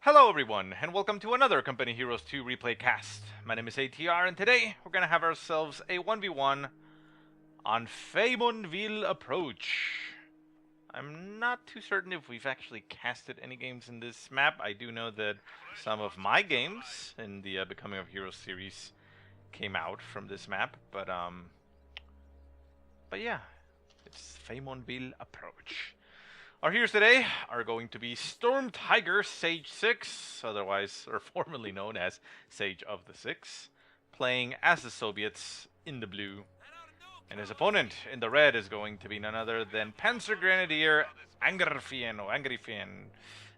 Hello everyone, and welcome to another Company Heroes 2 replay cast. My name is ATR, and today we're gonna have ourselves a 1v1 on Faymonville Approach. I'm not too certain if we've actually casted any games in this map. I do know that some of my games in the Becoming of Heroes series came out from this map, but yeah, it's Faymonville Approach. Our heroes today are going to be SturmTigerSage6, otherwise or formerly known as Sage of the Six, playing as the Soviets in the blue. And his opponent in the red is going to be none other than PanzerGrenadierAngreifen,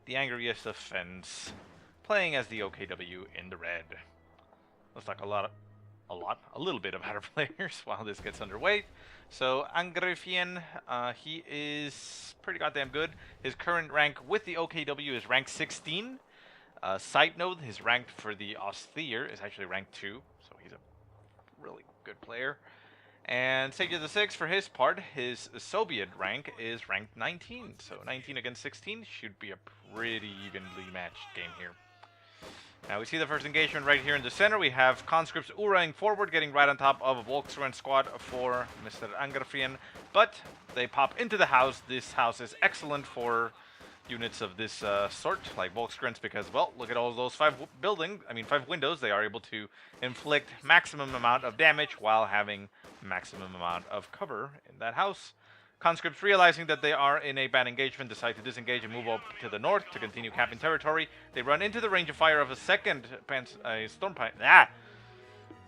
the angriest of Fens, playing as the OKW in the red. Looks like a little bit of other players while this gets underway. So Angreifen, he is pretty goddamn good. His current rank with the OKW is rank 16. Side note, his rank for the Austere is actually rank 2, so he's a really good player. And Sage of the Six, for his part, his Soviet rank is ranked 19. So 19 against 16 should be a pretty evenly matched game here. Now we see the first engagement right here in the center. We have conscripts Uraing forward, getting right on top of a Volkswagen squad for Mr. Angreifen, but they pop into the house. This house is excellent for units of this sort, like Volkswagens, because, well, look at all those five windows. They are able to inflict maximum amount of damage while having maximum amount of cover in that house. Conscripts, realizing that they are in a bad engagement, decide to disengage and move up to the north to continue capping territory. They run into the range of fire of a second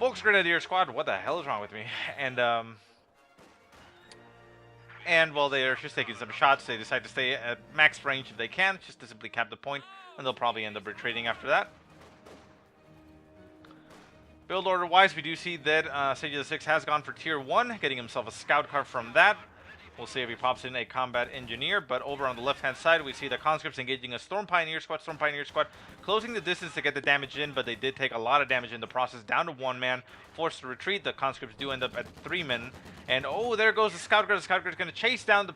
Volksgrenadier squad. What the hell is wrong with me? And while they are just taking some shots, they decide to stay at max range if they can, just to simply cap the point, and they'll probably end up retreating after that. Build order wise, we do see that Sage of the Six has gone for tier 1, getting himself a scout car from that. We'll see if he pops in a combat engineer, but over on the left-hand side, we see the conscripts engaging a Storm Pioneer squad, closing the distance to get the damage in, but they did take a lot of damage in the process, down to 1 man, forced to retreat. The conscripts do end up at 3 men, and oh, there goes the scout car. The scout car is going to chase down the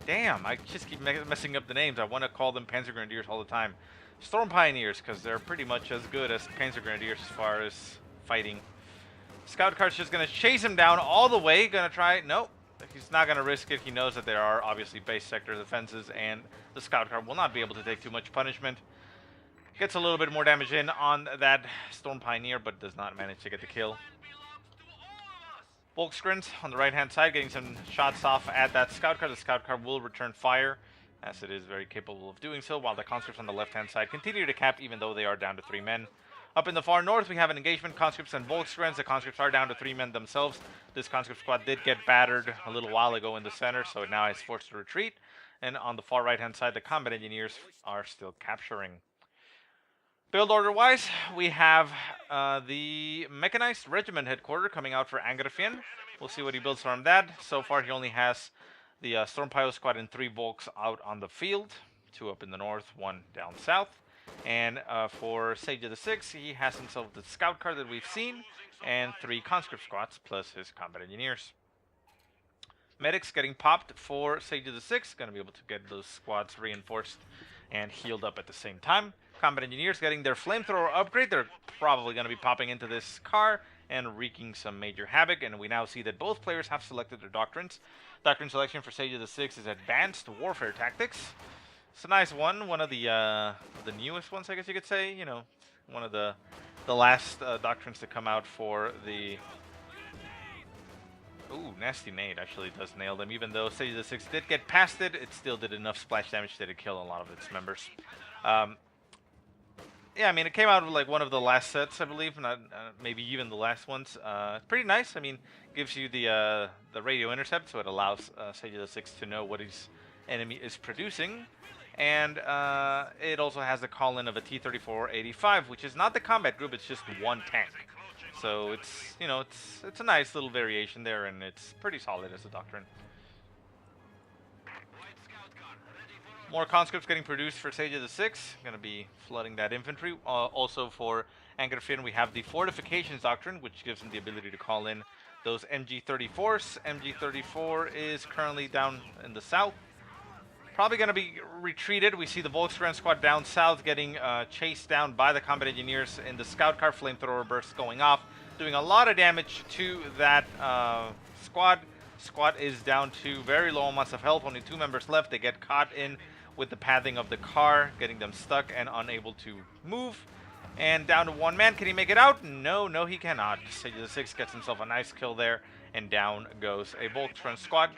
damn, I just keep messing up the names. I want to call them Panzer Grenadiers all the time. Storm Pioneers, because they're pretty much as good as Panzer Grenadiers as far as fighting. Scout car's just going to chase him down all the way, going to try, nope. He's not going to risk it. He knows that there are obviously base sector defenses, and the scout car will not be able to take too much punishment. Gets a little bit more damage in on that Storm Pioneer, but does not manage to get the kill. Volksgrens on the right-hand side, getting some shots off at that scout car. The scout car will return fire, as it is very capable of doing so, while the conscripts on the left-hand side continue to cap, even though they are down to 3 men. Up in the far north, we have an engagement, conscripts and Volksgrens. The conscripts are down to 3 men themselves. This conscript squad did get battered a little while ago in the center, so it now is forced to retreat. And on the far right-hand side, the combat engineers are still capturing. Build order-wise, we have the mechanized regiment headquarters coming out for Angreifen. We'll see what he builds from that. So far, he only has the Storm Pyro squad and 3 Volks out on the field. 2 up in the north, 1 down south. And for Sage of the Six, he has himself the scout car that we've seen, and 3 conscript squads, plus his combat engineers. Medics getting popped for Sage of the Six, going to be able to get those squads reinforced and healed up at the same time. Combat engineers getting their flamethrower upgrade. They're probably going to be popping into this car and wreaking some major havoc, and we now see that both players have selected their doctrines. Doctrine selection for Sage of the Six is Advanced Warfare Tactics. It's a nice one of the newest ones, I guess you could say. You know, one of the last doctrines to come out for the. Ooh, Nasty Nade actually does nail them. Even though Sage of the Six did get past it, it still did enough splash damage to kill a lot of its members. Yeah, I mean, it came out like one of the last sets, I believe, not maybe even the last ones. Pretty nice. I mean, gives you the radio intercept, so it allows Sage of the Six to know what his enemy is producing. And it also has the call-in of a T-34-85, which is not the combat group, it's just 1 tank. So it's, you know, it's a nice little variation there, and it's pretty solid as a doctrine. More conscripts getting produced for Sage of the Six. Going to be flooding that infantry. Also for Angreifen, we have the Fortifications doctrine, which gives him the ability to call in those MG-34s. MG-34 is currently down in the south. Probably going to be retreated. We see the Volkswagen squad down south getting chased down by the combat engineers in the scout car. Flamethrower bursts going off, doing a lot of damage to that squad. Squad is down to very low amounts of health. Only 2 members left. They get caught in with the pathing of the car, getting them stuck and unable to move. And down to 1 man. Can he make it out? No, he cannot. SturmTigerSage6 gets himself a nice kill there, and down goes a Volkswagen squad.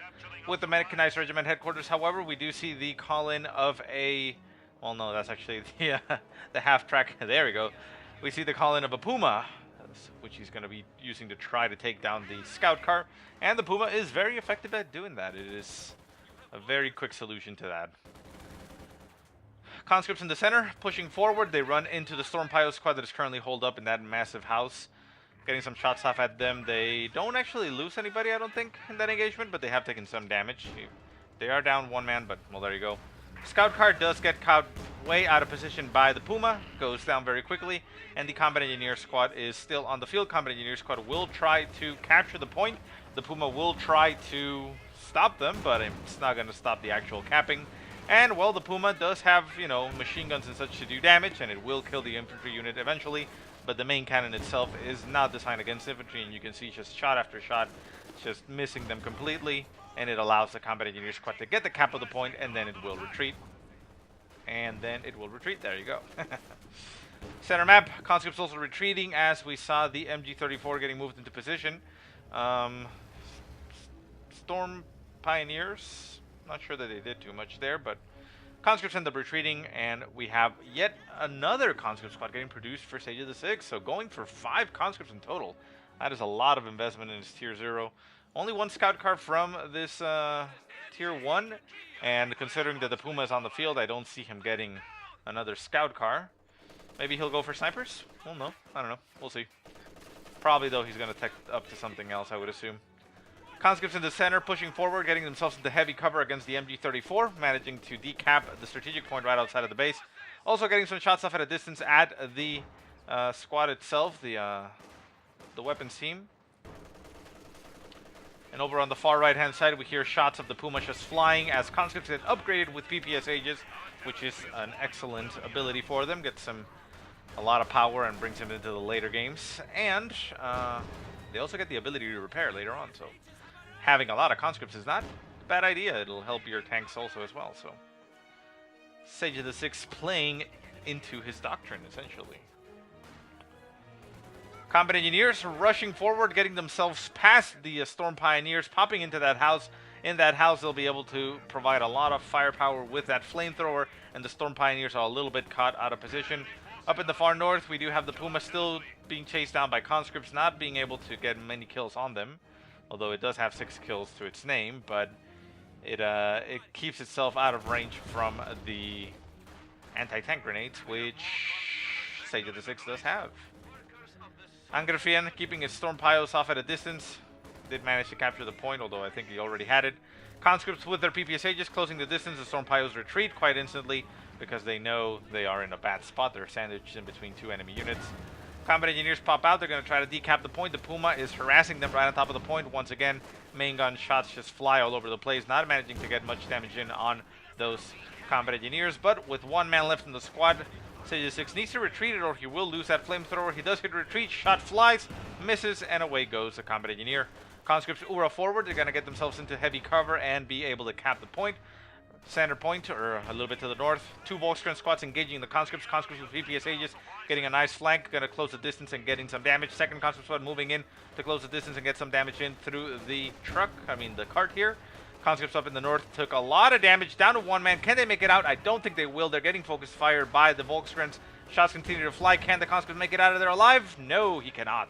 With the Mechanized Regiment headquarters, however, we do see the call-in of a... Well, no, that's actually the half-track. There we go. We see the call-in of a Puma, which he's going to be using to try to take down the scout car. And the Puma is very effective at doing that. It is a very quick solution to that. Conscripts in the center, pushing forward. They run into the SturmTigerSage squad that is currently holed up in that massive house. Getting some shots off at them. They don't actually lose anybody, I don't think, in that engagement, but they have taken some damage. They are down 1 man, but, well, there you go. Scout car does get caught way out of position by the Puma, goes down very quickly, and the combat engineer squad is still on the field. Combat engineer squad will try to capture the point. The Puma will try to stop them, but it's not going to stop the actual capping. And, well, the Puma does have, you know, machine guns and such to do damage, and it will kill the infantry unit eventually. But the main cannon itself is not designed against infantry, and you can see just shot after shot, just missing them completely. And it allows the combat engineer squad to get the cap of the point, and then it will retreat. And then it will retreat. There you go. Center map, conscripts also retreating as we saw the MG34 getting moved into position. Storm Pioneers, not sure that they did too much there, but conscripts end up retreating, and we have yet another conscript squad getting produced for SturmTigerSage6. So going for 5 conscripts in total. That is a lot of investment in this tier 0. Only 1 scout car from this tier 1, and considering that the Puma is on the field, I don't see him getting another scout car. Maybe he'll go for snipers? Well, no, I don't know. We'll see. Probably, though, he's going to tech up to something else, I would assume. Conscripts in the center, pushing forward, getting themselves into heavy cover against the MG34, managing to decap the strategic point right outside of the base. Also getting some shots off at a distance at the squad itself, the weapons team. And over on the far right-hand side, we hear shots of the Puma just flying as conscripts get upgraded with PPSages, which is an excellent ability for them. Gets them a lot of power and brings them into the later games. And they also get the ability to repair later on, so having a lot of conscripts is not a bad idea. It'll help your tanks also as well. So SturmTigerSage6 playing into his doctrine, essentially. Combat engineers rushing forward, getting themselves past the Storm Pioneers, popping into that house. In that house, they'll be able to provide a lot of firepower with that flamethrower, and the Storm Pioneers are a little bit caught out of position. Up in the far north, we do have the Puma still being chased down by conscripts, not being able to get many kills on them. Although it does have 6 kills to its name, but it keeps itself out of range from the anti-tank grenades, which SturmTigerSage6 does have. Angreifen keeping his Storm Pios off at a distance. Did manage to capture the point, although I think he already had it. Conscripts with their PPSages closing the distance. The Storm Pios retreat quite instantly because they know they are in a bad spot. They're sandwiched in between 2 enemy units. Combat engineers pop out. They're going to try to decap the point. The Puma is harassing them right on top of the point. Once again, main gun shots just fly all over the place, not managing to get much damage in on those combat engineers. But with 1 man left in the squad, SturmTigerSage6 needs to retreat it or he will lose that flamethrower. He does hit retreat, shot flies, misses, and away goes the combat engineer. Conscripts Ura forward. They're going to get themselves into heavy cover and be able to cap the point. Center point, or a little bit to the north. 2 Volkswagen squads engaging the conscripts. Conscripts with PPSages getting a nice flank, going to close the distance and getting some damage. Second conscript squad moving in to close the distance and get some damage in through the the cart here. Conscripts up in the north took a lot of damage, down to 1 man. Can they make it out? I don't think they will. They're getting focused fire by the Volkswagens. Shots continue to fly. Can the conscripts make it out of there alive? No, he cannot.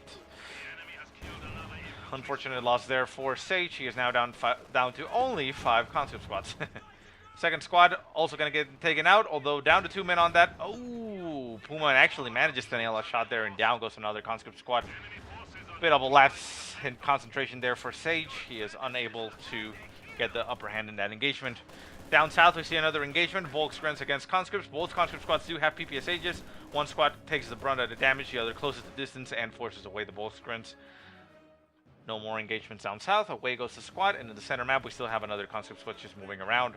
Unfortunate loss there for Sage. He is now down to only 5 conscript squads. Second squad also going to get taken out, although down to 2 men on that. Oh, Puma actually manages to nail a shot there, and down goes another conscript squad. Bit of a lapse in concentration there for Sage. He is unable to get the upper hand in that engagement. Down south, we see another engagement. Volkswagens against conscripts. Both conscript squads do have PPSages. One squad takes the brunt of the damage, the other closes the distance and forces away the Volkswagens. No more engagements down south. Away goes the squad, and in the center map, we still have another conscript squad just moving around.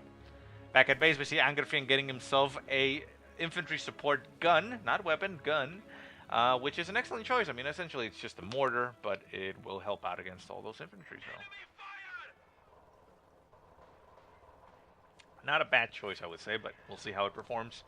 Back at base, we see Angreifen getting himself a infantry support gun, not weapon, gun, which is an excellent choice. I mean, essentially it's just a mortar, but it will help out against all those infantry. So, not a bad choice, I would say, but we'll see how it performs.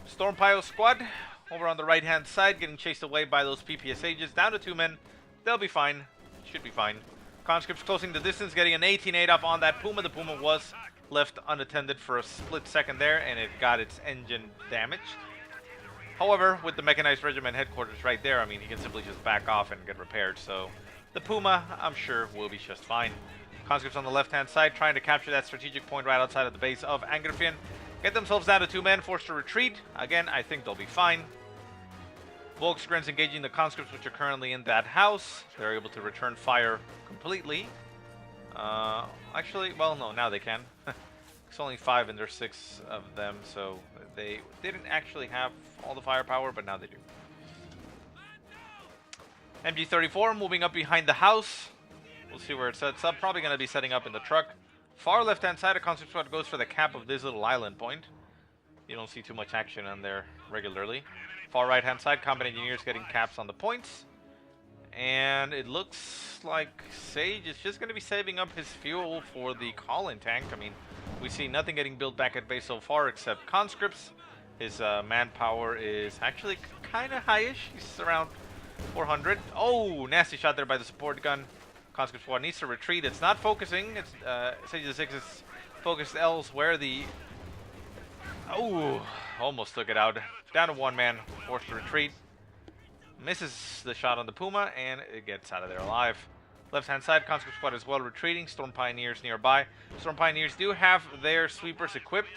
SturmTiger squad over on the right-hand side, getting chased away by those PPSHs. Down to 2 men. They'll be fine. Should be fine. Conscripts closing the distance, getting an 18-8 up on that Puma. The Puma was left unattended for a split second there, and it got its engine damaged. However, with the mechanized regiment headquarters right there, I mean, he can simply just back off and get repaired. So the Puma, I'm sure, will be just fine. Conscripts on the left-hand side trying to capture that strategic point right outside of the base of Angreifen. Get themselves down to 2 men, forced to retreat. Again, I think they'll be fine. Volksgrens engaging the conscripts which are currently in that house. They're able to return fire completely. Actually, well, no, now they can. It's only 5 and there's 6 of them, so they didn't actually have all the firepower, but now they do. MG34 moving up behind the house. We'll see where it sets up. Probably going to be setting up in the truck. Far left-hand side, a conscript squad goes for the cap of this little island point. You don't see too much action on there regularly. Far right-hand side, combat engineers getting caps on the points. And it looks like Sage is just going to be saving up his fuel for the call-in tank. I mean, we see nothing getting built back at base so far except conscripts. His manpower is actually kind of high-ish. He's around 400. Oh, nasty shot there by the support gun. Conscript squad needs to retreat. It's not focusing. It's SageSage6 is focused elsewhere. Oh, almost took it out. Down to 1 man, forced to retreat. Misses the shot on the Puma, and it gets out of there alive. Left-hand side, conscript squad is well retreating. Storm Pioneers nearby. Storm Pioneers do have their sweepers equipped.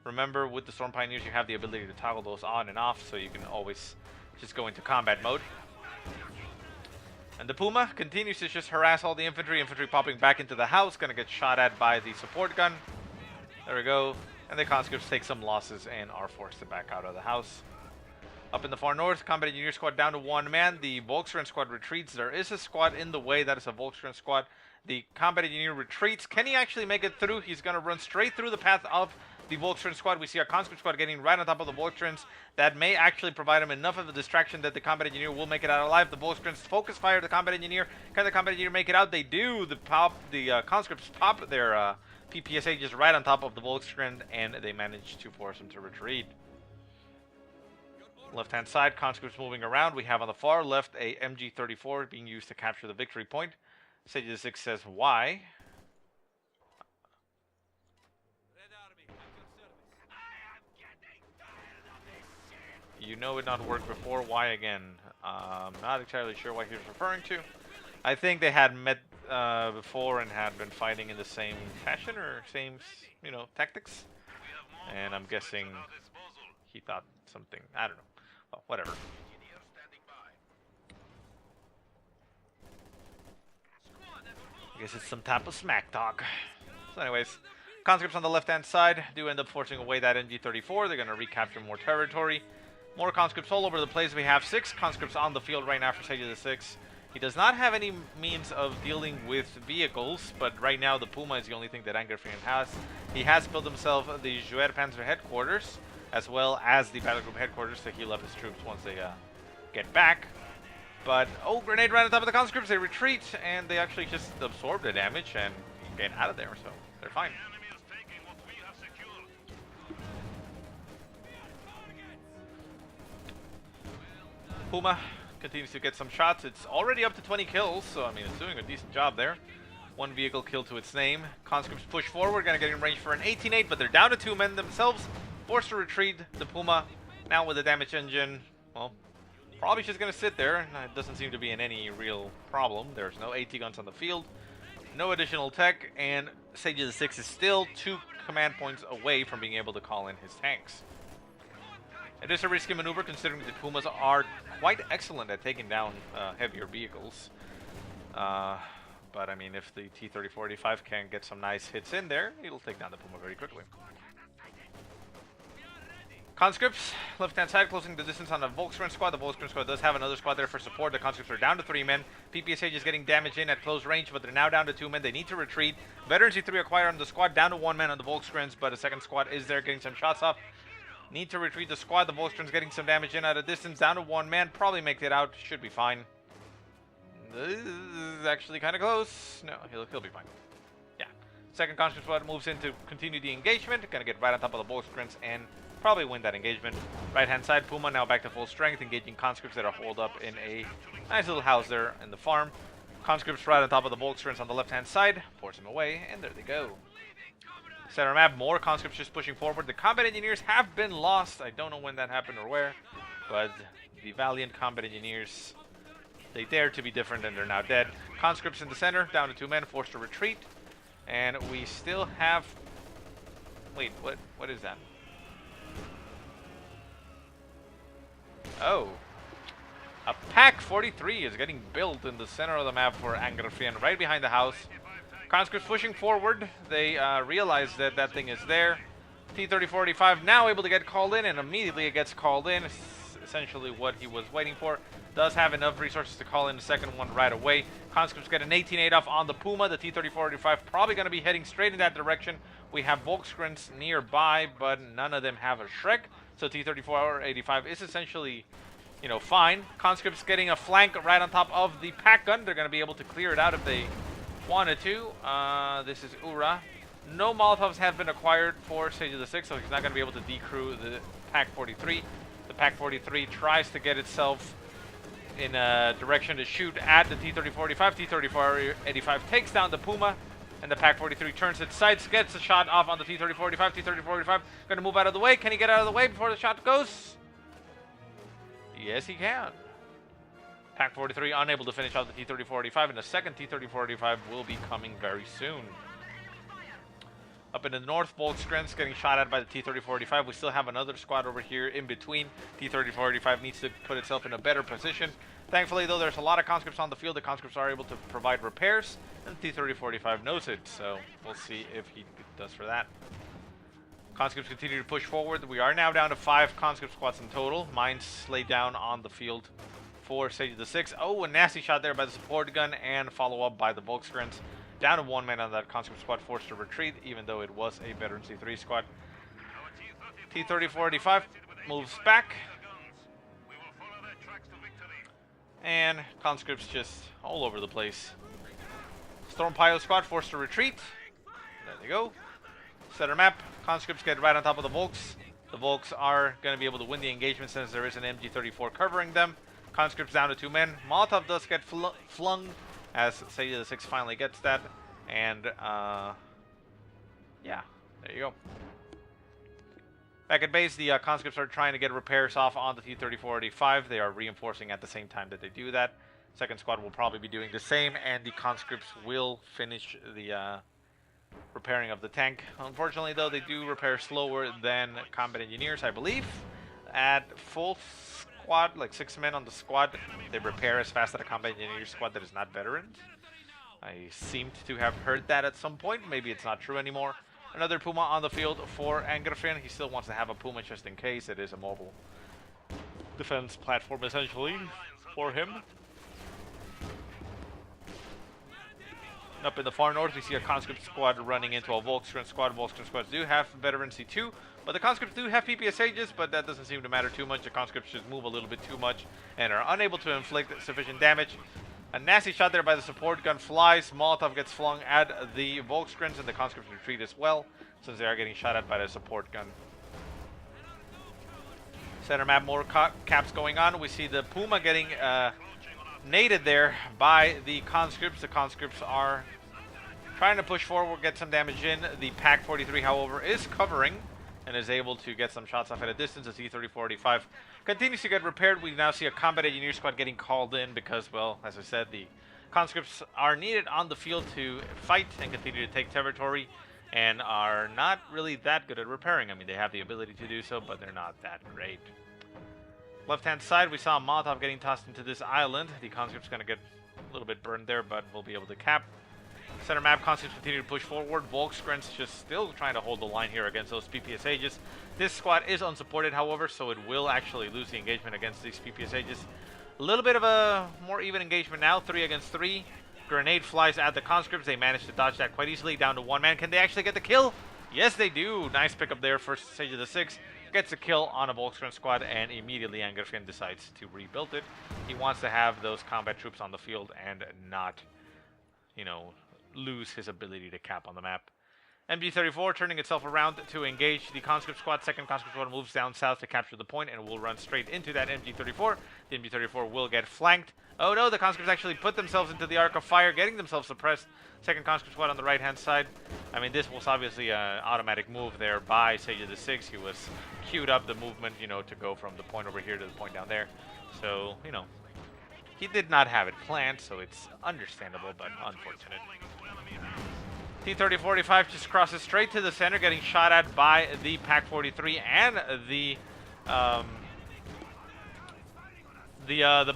Remember, with the Storm Pioneers, you have the ability to toggle those on and off, so you can always just go into combat mode. And the Puma continues to just harass all the infantry. Infantry popping back into the house, gonna get shot at by the support gun. There we go. And the conscripts take some losses and are forced to back out of the house. Up in the far north, combat engineer squad down to 1 man. The Volksgren squad retreats. There is a squad in the way. That is a Volksgren squad. The combat engineer retreats. Can he actually make it through? He's going to run straight through the path of the Volksgren squad. We see a conscript squad getting right on top of the Volksgrens. That may actually provide him enough of a distraction that the combat engineer will make it out alive. The Volksgrens focus fire the combat engineer. Can the combat engineer make it out? They do. The conscripts pop their PPSA just right on top of the Volksgren, and they manage to force him to retreat. Left-hand side, conscripts moving around. We have on the far left a MG34 being used to capture the victory point. SageSage6 says, why? You know it not worked before. Why again? Not entirely sure what he was referring to. I think they had met before and had been fighting in the same fashion or same, you know, tactics. And I'm guessing he thought something. I don't know. Well, whatever. I guess it's some type of smack talk. So anyways, conscripts on the left-hand side do end up forcing away that NG-34. They're going to recapture more territory. More conscripts all over the place. We have 6 conscripts on the field right now for SageSage6. He does not have any means of dealing with vehicles, but right now the Puma is the only thing that Angreifen has. He has built himself the Juer Panzer headquarters, as well as the battle group headquarters to heal up his troops once they get back. But, oh, grenade right on top of the conscripts. They retreat, and they actually just absorb the damage and get out of there, so they're fine. Puma continues to get some shots. It's already up to 20 kills, so I mean, it's doing a decent job there. 1 vehicle killed to its name. Conscripts push forward, gonna get in range for an 18-8, but they're down to 2 men themselves. Forced to retreat. The Puma, now with a damaged engine, well, probably just gonna sit there. It doesn't seem to be in any real problem. There's no AT guns on the field, no additional tech, and SageSage6 is still 2 command points away from being able to call in his tanks. It is a risky maneuver considering the Pumas are quite excellent at taking down heavier vehicles. But I mean, if the T-34-85 can get some nice hits in there, it'll take down the Puma very quickly. Conscripts, left-hand side, closing the distance on the Volksgren squad. The Volksgren squad does have another squad there for support. The conscripts are down to 3 men. PPSH is getting damage in at close range, but they're now down to 2 men. They need to retreat. Veteran C3 acquired on the squad, down to 1 man on the Volksgrens, but a second squad is there getting some shots off. Need to retreat the squad. The Volksgren's getting some damage in at a distance, down to 1 man. Probably make it out. Should be fine. This is actually kind of close. No, he'll be fine. Yeah. Second conscript squad moves in to continue the engagement. Gonna get right on top of the Volksgrens and probably win that engagement. Right hand side, Puma now back to full strength, engaging conscripts that are holed up in a nice little house there in the farm. Conscripts right on top of the Volksgrens on the left hand side, force them away, and there they go. Center map, more conscripts just pushing forward. The combat engineers have been lost. I don't know when that happened or where, but the valiant combat engineers, they dared to be different and they're now dead. Conscripts in the center, down to 2 men, forced to retreat. And we still have... Wait, what is that? Oh. A Pack 43 is getting built in the center of the map for Angreifen, right behind the house. Conscripts pushing forward. They realize that that thing is there. T-3045 now able to get called in, and immediately it gets called in. It's essentially what he was waiting for. Does have enough resources to call in the second one right away. Conscripts get an 18-8 off on the Puma. The T-3045 probably going to be heading straight in that direction. We have Volksgrens nearby, but none of them have a Shrek. So T-3485 is essentially, you know, fine. Conscripts getting a flank right on top of the pack gun. They're going to be able to clear it out if they wanted to. This is Ura. No Molotovs have been acquired for SageSage6, so he's not going to be able to decrew the Pack 43. The Pack 43 tries to get itself in a direction to shoot at the T-3045. T-3485 takes down the Puma, and the Pack 43 turns its sights, gets a shot off on the T-3045. T-3045 going to move out of the way. Can he get out of the way before the shot goes? Yes, he can. Pack 43 unable to finish off the T-3045, and the second T-3045 will be coming very soon. Up in the north, Volksgrens getting shot at by the T-3045. We still have another squad over here in between. T-3045 needs to put itself in a better position. Thankfully, though, there's a lot of conscripts on the field. The conscripts are able to provide repairs, and the T-3045 knows it, so we'll see if he does for that. Conscripts continue to push forward. We are now down to 5 conscript squads in total. Mines laid down on the field for SageSage6. Oh, a nasty shot there by the support gun, and follow-up by the Volksgrens. Down to 1 man on that conscript squad, forced to retreat, even though it was a veteran C3 squad. T-3045 moves back. And conscripts just all over the place. SturmTigerSage6 squad forced to retreat. There they go. Center map. Conscripts get right on top of the Volks. The Volks are going to be able to win the engagement since there is an MG34 covering them. Conscripts down to 2 men. Molotov does get flung as SageSage6 finally gets that. And, yeah, there you go. Back at base, the conscripts are trying to get repairs off on the T-3485. They are reinforcing at the same time that they do that. Second squad will probably be doing the same, and the conscripts will finish the repairing of the tank. Unfortunately, though, they do repair slower than combat engineers, I believe. At full squad, like 6 men on the squad, they repair as fast as a combat engineer squad that is not veterans. I seemed to have heard that at some point. Maybe it's not true anymore. Another Puma on the field for Angreifen. He still wants to have a Puma just in case. It is a mobile defense platform, essentially, for him. Up in the far north, we see a conscript squad running into a Volksgren squad. Volksgren squads do have veteran C2, but the conscripts do have PPSHs, but that doesn't seem to matter too much. The conscripts just move a little bit too much and are unable to inflict sufficient damage. A nasty shot there by the support gun flies. Molotov gets flung at the Volksgrens, and the conscripts retreat as well, since they are getting shot at by the support gun. Center map, more caps going on. We see the Puma getting naded there by the conscripts. The conscripts are trying to push forward, get some damage in. The Pack 43, however, is covering and is able to get some shots off at a distance. The T-3045 continues to get repaired. We now see a combat engineer squad getting called in because, well, as I said, the conscripts are needed on the field to fight and continue to take territory, and are not really that good at repairing. I mean, they have the ability to do so, but they're not that great. Left-hand side, we saw Molotov getting tossed into this island. The conscript's going to get a little bit burned there, but we'll be able to cap. Center map, conscripts continue to push forward. Volksgrens just still trying to hold the line here against those PPSHs. This squad is unsupported, however, so it will actually lose the engagement against these PPSHs. A little bit of a more even engagement now, 3 against 3. Grenade flies at the conscripts. They manage to dodge that quite easily, down to 1 man. Can they actually get the kill? Yes, they do. Nice pickup there for Sage6. Gets a kill on a Volksgren squad, and immediately Angreifen decides to rebuild it. He wants to have those combat troops on the field and not, you know, lose his ability to cap on the map. MG34 turning itself around to engage the conscript squad. Second conscript squad moves down south to capture the point and will run straight into that MG34. The MG34 will get flanked. Oh no, the conscripts actually put themselves into the arc of fire, getting themselves suppressed. Second conscript squad on the right-hand side. I mean, this was obviously an automatic move there by Sage6. He was queued up the movement, you know, to go from the point over here to the point down there. So, you know, he did not have it planned, so it's understandable, but unfortunate. T-3045 just crosses straight to the center, getting shot at by the PaK-43 and the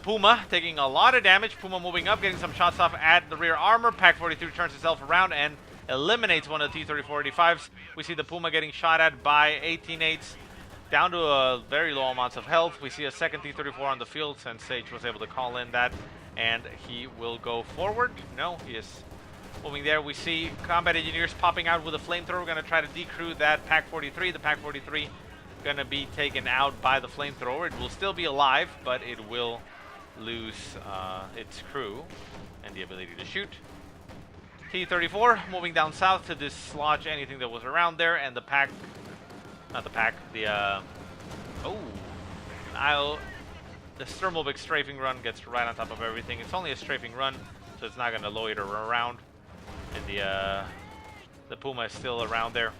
Puma, taking a lot of damage. Puma moving up, getting some shots off at the rear armor. PaK-43 turns itself around and eliminates one of the T-3045s. We see the Puma getting shot at by 18-8s, down to very low amounts of health. We see a second T-34 on the field since Sage was able to call in that, and he will go forward. No, he is moving there. We see combat engineers popping out with a flamethrower. We're going to try to decrew that PaK-43. The PaK-43 going to be taken out by the flamethrower. It will still be alive, but it will lose its crew and the ability to shoot. T-34 moving down south to dislodge anything that was around there, and the PaK, not the PaK, the Sturmovik strafing run gets right on top of everything. It's only a strafing run, so it's not going to loiter around. And the Puma is still around there.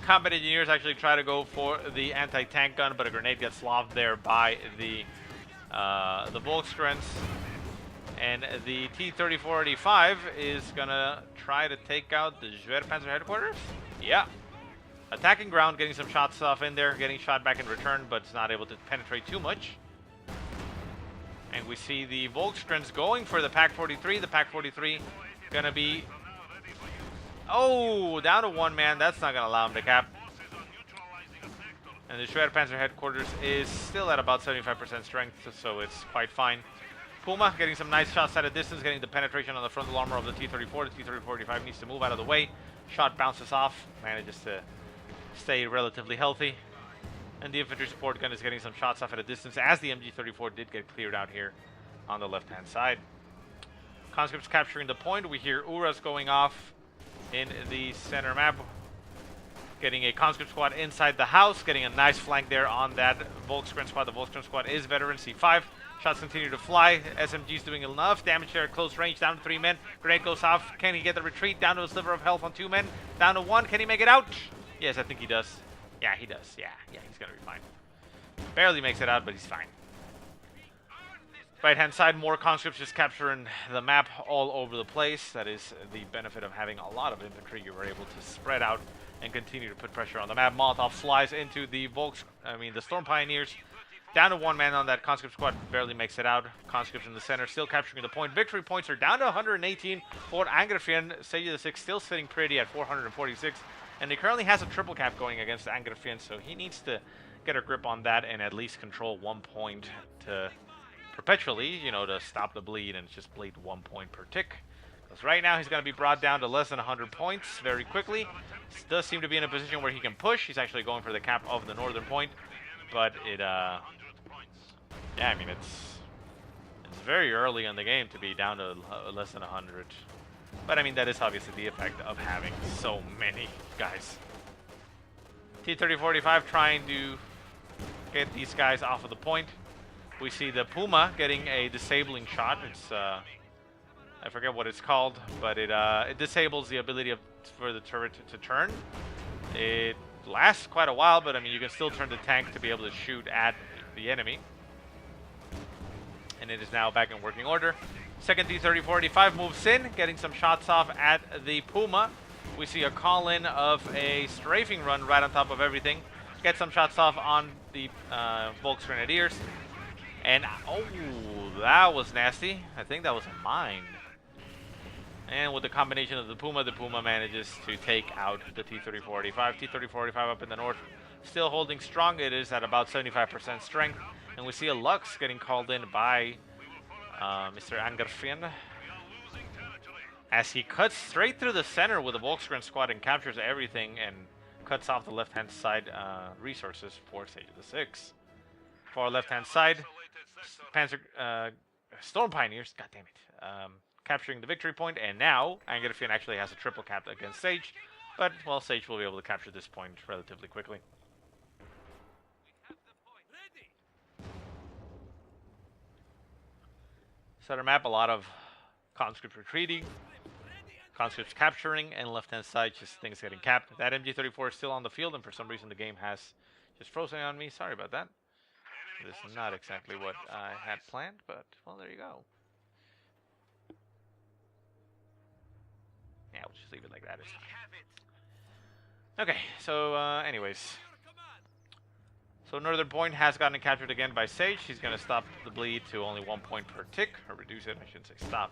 Combat engineers actually try to go for the anti-tank gun, but a grenade gets lobbed there by the Volksgrens. And the T-3485 is gonna try to take out the Schwerpanzer headquarters. Yeah. Attacking ground, getting some shots off in there, getting shot back in return, but it's not able to penetrate too much. And we see the Volksgrens going for the PaK-43. The PaK-43 gonna be... Oh, down to 1 man. That's not gonna allow him to cap. And the Schwerpanzer headquarters is still at about 75% strength, so it's quite fine. Puma getting some nice shots at a distance, getting the penetration on the frontal armor of the T-34. The T-3045 needs to move out of the way. Shot bounces off, manages to stay relatively healthy. And the infantry support gun is getting some shots off at a distance, as the MG34 did get cleared out here on the left-hand side. Conscripts capturing the point. We hear Uras going off in the center map. Getting a conscript squad inside the house, getting a nice flank there on that Volksgren squad. The Volksgren squad is veteran C5. Shots continue to fly. SMG's doing enough damage there at close range, down to 3 men. Grenade goes off. Can he get the retreat? Down to a sliver of health on 2 men. Down to 1. Can he make it out? Yes, I think he does. Yeah, he does. Yeah, he's gonna be fine. Barely makes it out, but he's fine. Right-hand side, more conscripts just capturing the map all over the place. That is the benefit of having a lot of infantry. You were able to spread out and continue to put pressure on the map. Molotov flies into the the Storm Pioneers. Down to 1 man on that conscript squad, barely makes it out. Conscripts in the center, still capturing the point. Victory points are down to 118 for Angreifen. Sage6 still sitting pretty at 446. And he currently has a triple cap going against Angreifen, so he needs to get a grip on that and at least control 1 point to perpetually, you know, to stop the bleed and just bleed 1 point per tick. Because right now he's going to be brought down to less than 100 points very quickly. He does seem to be in a position where he can push. He's actually going for the cap of the northern point. But it, yeah, I mean, it's very early in the game to be down to less than 100. But I mean, that is obviously the effect of having so many guys. T-3045 trying to get these guys off of the point. We see the Puma getting a disabling shot. It's I forget what it's called, but it disables the ability for the turret to turn. It lasts quite a while, but I mean, you can still turn the tank to be able to shoot at the enemy. And it is now back in working order. Second T-3045 moves in, getting some shots off at the Puma. We see a call-in of a strafing run right on top of everything. Get some shots off on the Volksgrenadiers. And, oh, that was nasty. I think that was a mine. And with the combination of the Puma manages to take out the T-34-85. T-34-85 up in the north, still holding strong. It is at about 75% strength. And we see a Lux getting called in by Mr. Angreifen, as he cuts straight through the center with the Volkswagen squad and captures everything and cuts off the left-hand side resources for Sage of the 6. For our left-hand side, Storm Pioneers, god damn it, capturing the victory point, and now Angreifen actually has a triple cap against Sage, but, well, Sage will be able to capture this point relatively quickly. Center map, a lot of conscripts retreating, conscripts capturing, and left-hand side, just things getting capped. That MG34 is still on the field, and for some reason the game has just frozen on me. Sorry about that. This is not exactly what I had planned, but, well, there you go. Yeah, we'll just leave it like that. It's fine. Okay, so, anyways. So Northern Point has gotten captured again by Sage. He's going to stop the bleed to only 1 point per tick, or reduce it, I shouldn't say stop.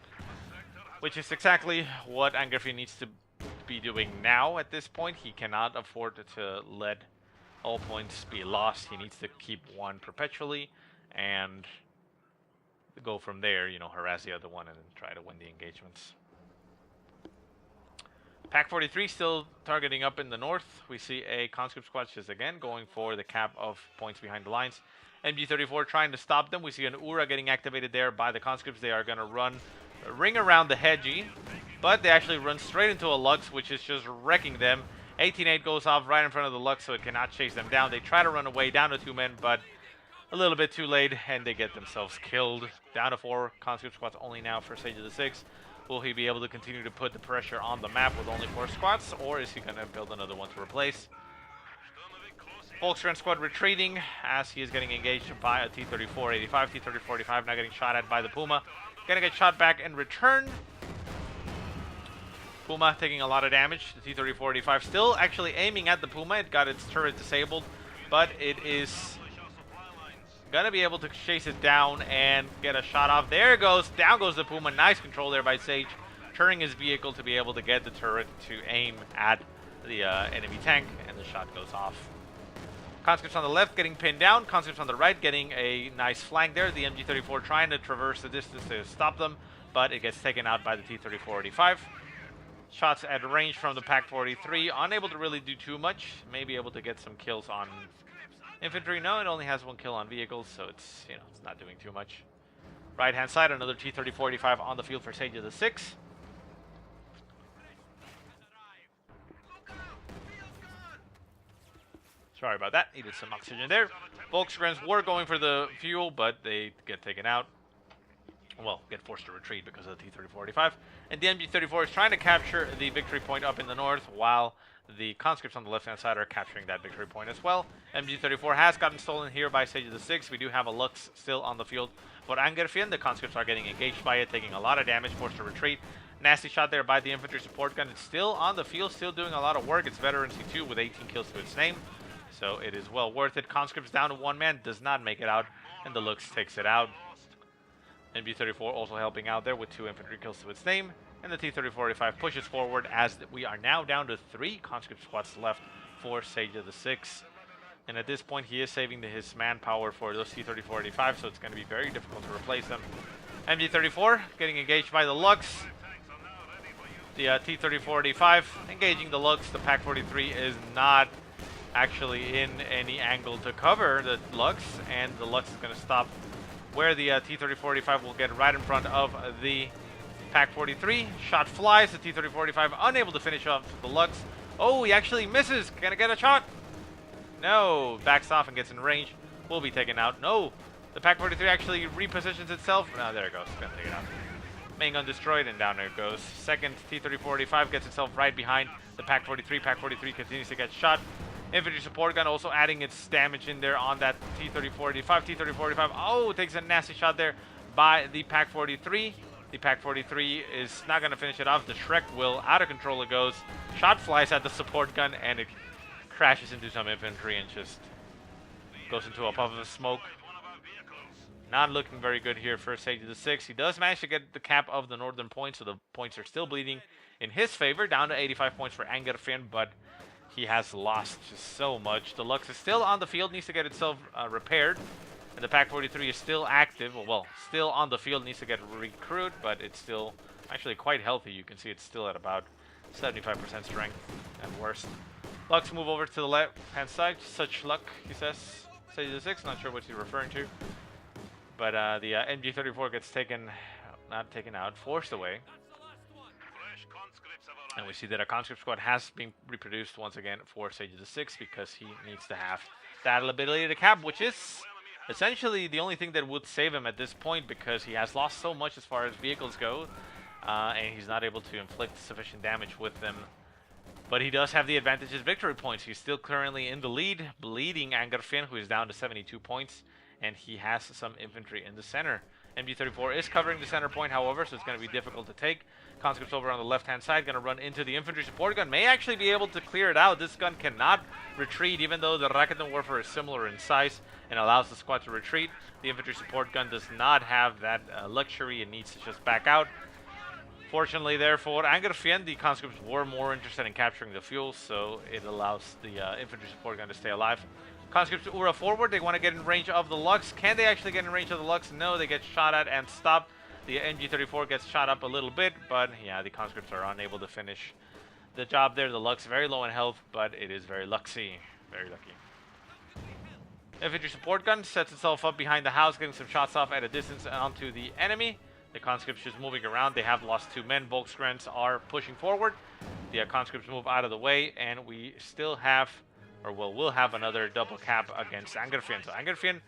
Which is exactly what Angreifen needs to be doing now at this point. He cannot afford to let all points be lost. He needs to keep one perpetually and go from there, you know, harass the other one and try to win the engagements. Pack 43 still targeting up in the north. We see a conscript squad just again going for the cap of points behind the lines. MG34 trying to stop them. We see an URA getting activated there by the conscripts. They are going to run a ring around the Hedgie, but they actually run straight into a Lux, which is just wrecking them. 18-8 goes off right in front of the Lux, so it cannot chase them down. They try to run away down to 2 men, but a little bit too late, and they get themselves killed. Down to 4 conscript squads only now for Sage of the 6. Will he be able to continue to put the pressure on the map with only 4 squads, or is he going to build another one to replace? Volkswagen squad retreating as he is getting engaged by a T-34-85. T-34-85 now getting shot at by the Puma. Gonna get shot back in return. Puma taking a lot of damage. The T-34-85 still actually aiming at the Puma. It got its turret disabled, but it is gonna be able to chase it down and get a shot off. There it goes. Down goes the Puma. Nice control there by Sage, turning his vehicle to be able to get the turret to aim at the enemy tank, and the shot goes off. Conscripts on the left getting pinned down. Conscripts on the right getting a nice flank there. The MG34 trying to traverse the distance to stop them, but it gets taken out by the T-34-85. Shots at range from the Pack 43. Unable to really do too much. Maybe able to get some kills on infantry. No, it only has 1 kill on vehicles, so it's, you know, it's not doing too much. Right hand side, another T-34-85 on the field for Sage of the 6. Sorry about that. Needed some oxygen there. Volkswagens were going for the fuel, but they get taken out. Well, get forced to retreat because of the T-34-85. And the MG-34 is trying to capture the victory point up in the north, while the conscripts on the left-hand side are capturing that victory point as well. MG-34 has gotten stolen here by Sage of the 6. We do have a Lux still on the field for Angreifen. The conscripts are getting engaged by it, taking a lot of damage, forced to retreat. Nasty shot there by the infantry support gun. It's still on the field, still doing a lot of work. It's veteran C2 with 18 kills to its name, so it is well worth it. Conscripts down to 1 man, does not make it out, and the Lux takes it out. MG-34 also helping out there with 2 infantry kills to its name, and the T-34-85 pushes forward as we are now down to 3 conscript squads left for Sage of the 6. And at this point, he is saving his manpower for those T-34-85, so it's going to be very difficult to replace them. MG-34 getting engaged by the Lux. The T-34-85 engaging the Lux. The Pack-43 is not actually in any angle to cover the Lux, and the Lux is going to stop where the T-34-85 will get right in front of the Pack-43. Shot flies. The T-34-85 unable to finish off the Lux. Oh, he actually misses. Gonna get a shot. No, backs off and gets in range. Will be taken out. No, the Pack-43 actually repositions itself. No, there it goes. Gonna take it out. Main gun destroyed, and down it goes. Second T-34-85 gets itself right behind the Pack-43. Pack-43 continues to get shot. Infantry support gun also adding its damage in there on that T-34-85. T-34-85, oh, takes a nasty shot there by the Pack-43. The Pack-43 is not going to finish it off. The Shrek will. Out of control it goes. Shot flies at the support gun, and it crashes into some infantry and just goes into a puff of smoke. Not looking very good here for SageSage6. He does manage to get the cap of the northern point, so the points are still bleeding in his favor. Down to 85 points for Angreifen, but he has lost just so much. The Lux is still on the field, needs to get itself repaired. And the Pack 43 is still active. Well, still on the field, needs to get recruit, but it's still actually quite healthy. You can see it's still at about 75% strength at worst. Lux move over to the left-hand side. Such luck, he says. SageSage6, not sure what he's referring to. But the MG34 gets not taken out, forced away. And we see that a conscript squad has been reproduced once again for SageSage6 because he needs to have that ability to cap, which is essentially the only thing that would save him at this point because he has lost so much as far as vehicles go, and he's not able to inflict sufficient damage with them. But he does have the advantage of victory points. He's still currently in the lead, bleeding Angreifen, who is down to 72 points, and he has some infantry in the center. MG34 is covering the center point, however, so it's going to be difficult to take. Conscripts over on the left-hand side, going to run into the infantry support gun. May actually be able to clear it out. This gun cannot retreat, even though the Rakuten Warfare is similar in size and allows the squad to retreat. The infantry support gun does not have that luxury. It needs to just back out. Fortunately, therefore, Angreifen, the conscripts were more interested in capturing the fuel, so it allows the infantry support gun to stay alive. Conscripts Ura forward, they want to get in range of the Lux. Can they actually get in range of the Lux? No, they get shot at and stopped. The MG34 gets shot up a little bit, but yeah, the conscripts are unable to finish the job there. The Lux very low in health, but it is very luxy. Very lucky. Infantry support gun sets itself up behind the house, getting some shots off at a distance onto the enemy. The conscripts just moving around. They have lost 2 men. Volkskrans are pushing forward. The conscripts move out of the way, and we still have, or we'll have another double cap against Angreifen. So Angreifen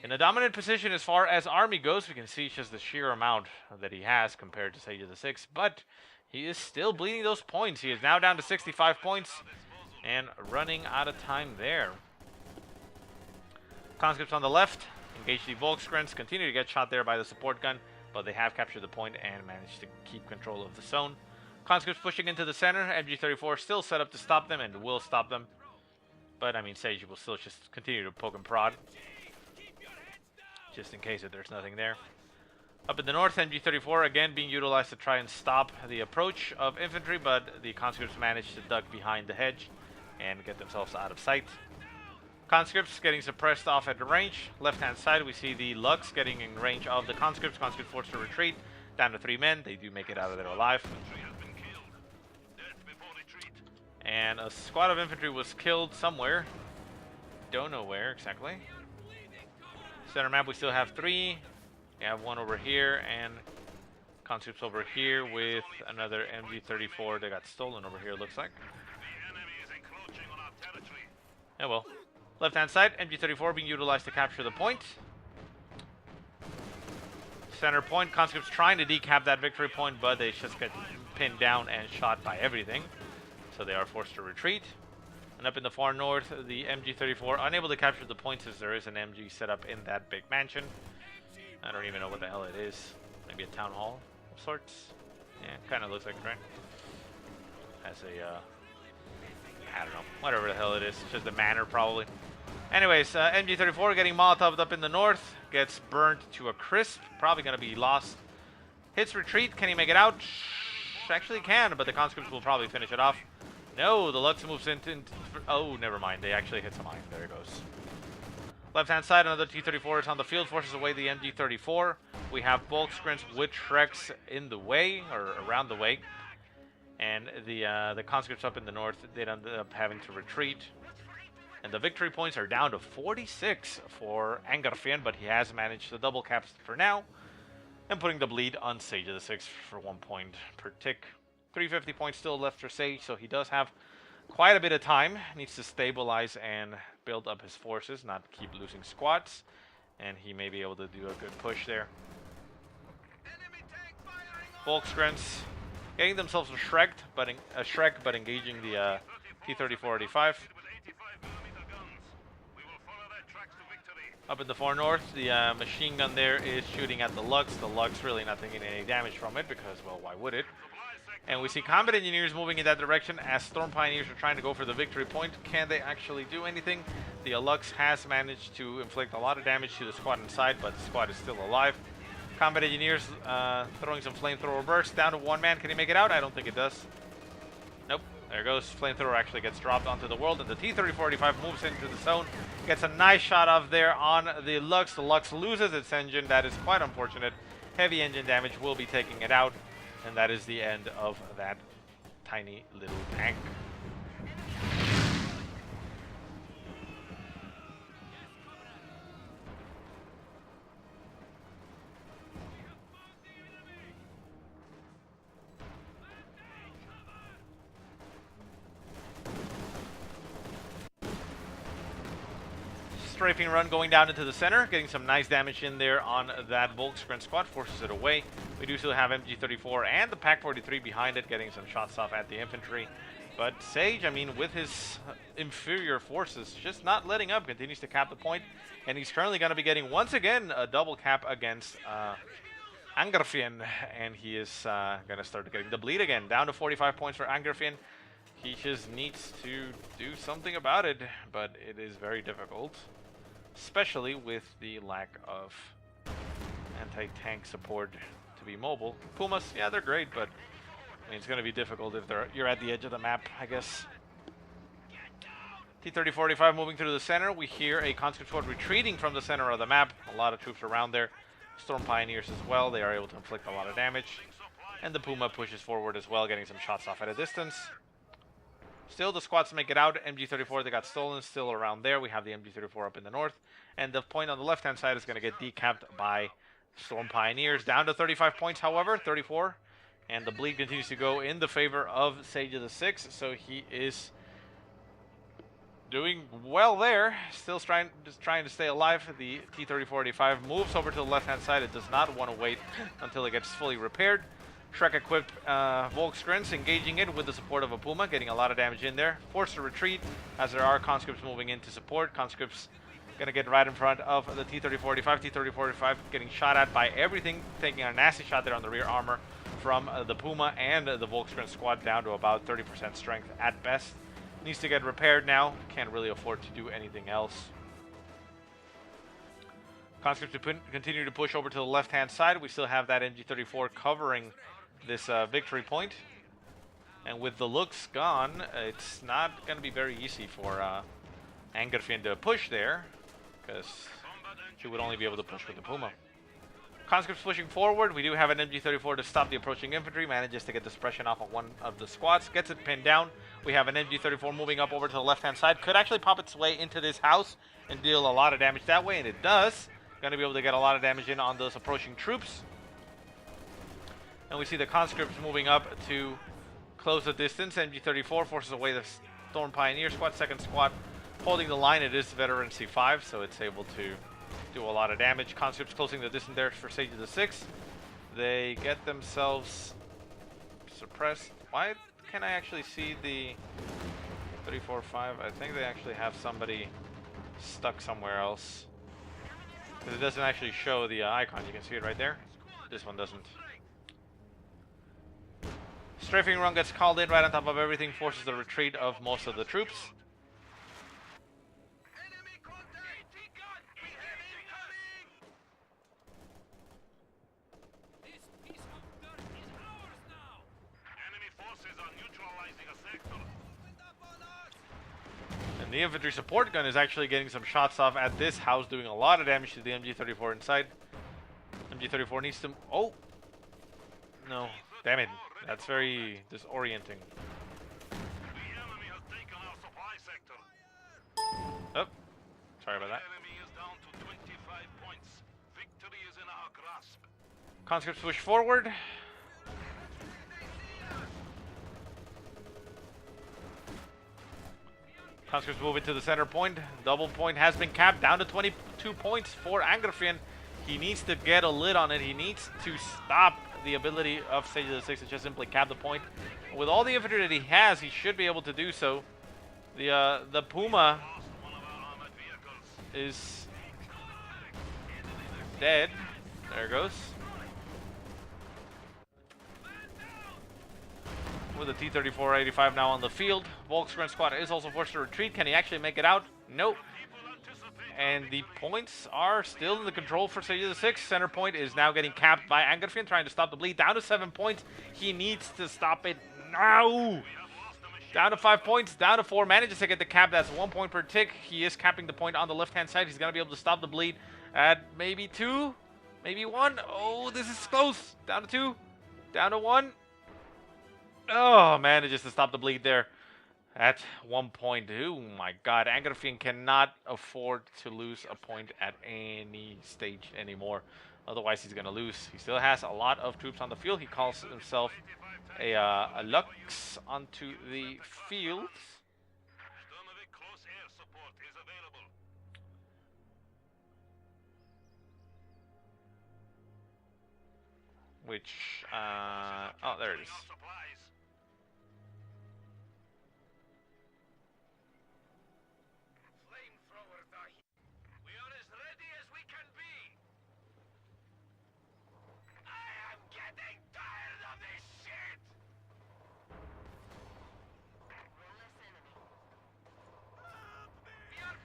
in a dominant position as far as army goes. We can see just the sheer amount that he has compared to SageSage6, but he is still bleeding those points. He is now down to 65 points and running out of time there. Conscripts on the left engage the Volkskrans, continue to get shot there by the support gun, but they have captured the point and managed to keep control of the zone. Conscripts pushing into the center. MG34 still set up to stop them and will stop them. But I mean, Sage will still just continue to poke and prod, just in case if there's nothing there. Up in the north, MG34 again being utilized to try and stop the approach of infantry, but the conscripts managed to duck behind the hedge and get themselves out of sight. Conscripts getting suppressed off at the range. Left-hand side, we see the Lux getting in range of the conscripts. Conscripts forced to retreat. Down to 3 men. They do make it out of there alive. And a squad of infantry was killed somewhere. Don't know where exactly. Center map, we still have 3. We have 1 over here, and conscripts over here with another MG34 that got stolen over here, looks like. Yeah, well. Left-hand side, MG34 being utilized to capture the point. Center point, conscripts trying to decap that victory point, but they just get pinned down and shot by everything. So they are forced to retreat. And up in the far north, the MG34 unable to capture the points as there is an MG set up in that big mansion. I don't even know what the hell it is. Maybe a town hall of sorts. Yeah, kind of looks like it, right? Has a, I don't know, whatever the hell it is. It's just a manor, probably. Anyways, MG34 getting Molotoved up in the north. Gets burnt to a crisp. Probably going to be lost. Hits retreat. Can he make it out? Actually can, but the conscripts will probably finish it off. No, the Lux moves into... Oh, never mind. They actually hit some mine. There it goes. Left-hand side, another T-34 is on the field. Forces away the MG34. We have Volkskrans with Shreks in the way, or around the way. And the conscripts up in the north, they end up having to retreat. And the victory points are down to 46 for Angreifen, but he has managed the double caps for now. And putting the bleed on SageSage6 for 1 point per tick. 350 points still left for Sage, so he does have quite a bit of time. Needs to stabilize and build up his forces, not keep losing squads. And he may be able to do a good push there. Volkskrans getting themselves a Shrek, but engaging the T-34-85. Up in the far north, the machine gun there is shooting at the Lux. The Lux really not taking any damage from it because, well, why would it? And we see Combat Engineers moving in that direction as Storm Pioneers are trying to go for the victory point. Can they actually do anything? The Lux has managed to inflict a lot of damage to the squad inside, but the squad is still alive. Combat Engineers throwing some Flamethrower bursts down to one man. Can he make it out? I don't think it does. Nope. There goes. Flamethrower actually gets dropped onto the world, and the T-34-45 moves into the zone. Gets a nice shot off there on the Lux. The Lux loses its engine. That is quite unfortunate. Heavy engine damage will be taking it out. And that is the end of that tiny little tank. Strafing run going down into the center, getting some nice damage in there on that Volksgren squad, forces it away. We do still have MG34 and the PaK-43 behind it, getting some shots off at the infantry. But Sage, I mean, with his inferior forces, just not letting up, continues to cap the point. And he's currently going to be getting, once again, a double cap against Angreifen. And he is going to start getting the bleed again. Down to 45 points for Angreifen. He just needs to do something about it, but it is very difficult. Especially with the lack of anti-tank support to be mobile. Pumas, yeah, they're great, but I mean, it's going to be difficult if you're at the edge of the map, I guess. T-30-45 moving through the center. We hear a conscript squad retreating from the center of the map. A lot of troops around there. Storm Pioneers as well. They are able to inflict a lot of damage. And the Puma pushes forward as well, getting some shots off at a distance. Still, the squads make it out. MG34, they got stolen, still around there. We have the MG34 up in the north. And the point on the left-hand side is going to get decapped by Storm Pioneers. Down to 35 points, however, 34. And the bleed continues to go in the favor of Sage6. So he is doing well there. Still trying to stay alive. The T-34-85 moves over to the left-hand side. It does not want to wait until it gets fully repaired. Shrek-equipped Volksgrens engaging it with the support of a Puma, getting a lot of damage in there. Forced to retreat as there are conscripts moving in to support. Conscripts going to get right in front of the T-30-45. T-30-45 getting shot at by everything, taking a nasty shot there on the rear armor from the Puma and the Volksgren squad, down to about 30% strength at best. Needs to get repaired now. Can't really afford to do anything else. Conscripts continue to push over to the left-hand side. We still have that MG34 covering this victory point. And with the looks gone, it's not going to be very easy for Angreifen to push there, because she would only be able to push with the Puma. Conscripts pushing forward. We do have an MG34 to stop the approaching infantry. Manages to get the suppression off of one of the squads. Gets it pinned down. We have an MG34 moving up over to the left-hand side. Could actually pop its way into this house and deal a lot of damage that way, and it does. Going to be able to get a lot of damage in on those approaching troops. And we see the conscripts moving up to close the distance. MG34 forces away the Storm Pioneer squad. Second squad holding the line. It is veteran C5, so it's able to do a lot of damage. Conscripts closing the distance there for Sage6. They get themselves suppressed. Why can't I actually see the 3-4-5? I think they actually have somebody stuck somewhere else. Because it doesn't actually show the icon. You can see it right there. This one doesn't. Strafing run gets called in right on top of everything, forces the retreat of most of the troops. And the infantry support gun is actually getting some shots off at this house, doing a lot of damage to the MG34 inside. MG34 needs to... Oh! No. Damn it. That's very disorienting. Oh. Sorry about that. Conscripts push forward. Conscripts move into the center point. Double point has been capped down to 22 points for Angreifen. He needs to get a lid on it. He needs to stop the ability of Sage6 to just simply cap the point. With all the infantry that he has, he should be able to do so. The Puma is dead. There it goes. with the T-34-85 now on the field. Volkswagen squad is also forced to retreat. Can he actually make it out? Nope. And the points are still in the control for SturmTigerSage6. Center point is now getting capped by Angreifen, trying to stop the bleed. Down to 7 points. He needs to stop it now. Down to 5 points, down to 4. Manages to get the cap. That's 1 point per tick. He is capping the point on the left-hand side. He's going to be able to stop the bleed at maybe 2, maybe 1. Oh, this is close. Down to 2, down to 1. Oh, manages to stop the bleed there at 1 point. Oh my god, Angreifen cannot afford to lose a point at any stage anymore. Otherwise, he's going to lose. He still has a lot of troops on the field. He calls himself a Lux onto the field. Which, oh, there it is.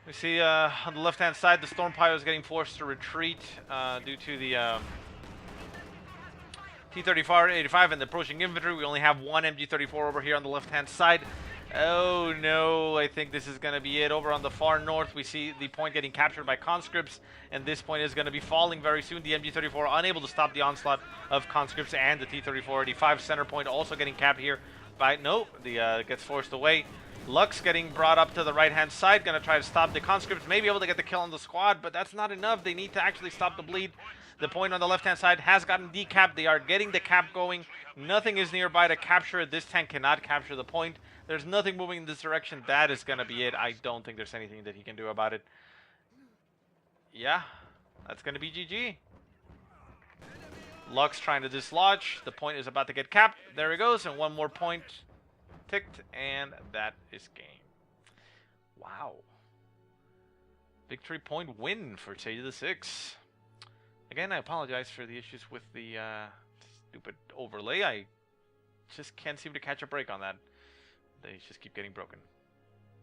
We see on the left-hand side, the SturmTiger is getting forced to retreat due to the T-34-85 and the approaching infantry. We only have one MG-34 over here on the left-hand side. Oh no, I think this is going to be it. Over on the far north, we see the point getting captured by conscripts, and this point is going to be falling very soon. The MG-34 unable to stop the onslaught of conscripts, and the T-34-85 center point also getting capped here by, no, the gets forced away. Lux getting brought up to the right-hand side, going to try to stop the conscripts, maybe able to get the kill on the squad, but that's not enough. They need to actually stop the bleed. The point on the left-hand side has gotten decapped. They are getting the cap going. Nothing is nearby to capture it. This tank cannot capture the point. There's nothing moving in this direction. That is going to be it. I don't think there's anything that he can do about it. Yeah, that's going to be GG. Lux trying to dislodge. The point is about to get capped. There he goes, and one more point ticked, and that is game. Wow. Victory point win for SturmTigerSage6. Again, I apologize for the issues with the stupid overlay. I just can't seem to catch a break on that. They just keep getting broken.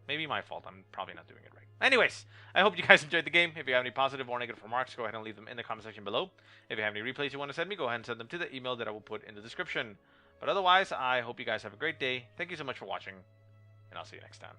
Maybe my fault. I'm probably not doing it right. Anyways, I hope you guys enjoyed the game. If you have any positive or negative remarks, go ahead and leave them in the comment section below. If you have any replays you want to send me, go ahead and send them to the email that I will put in the description. But otherwise, I hope you guys have a great day. Thank you so much for watching, and I'll see you next time.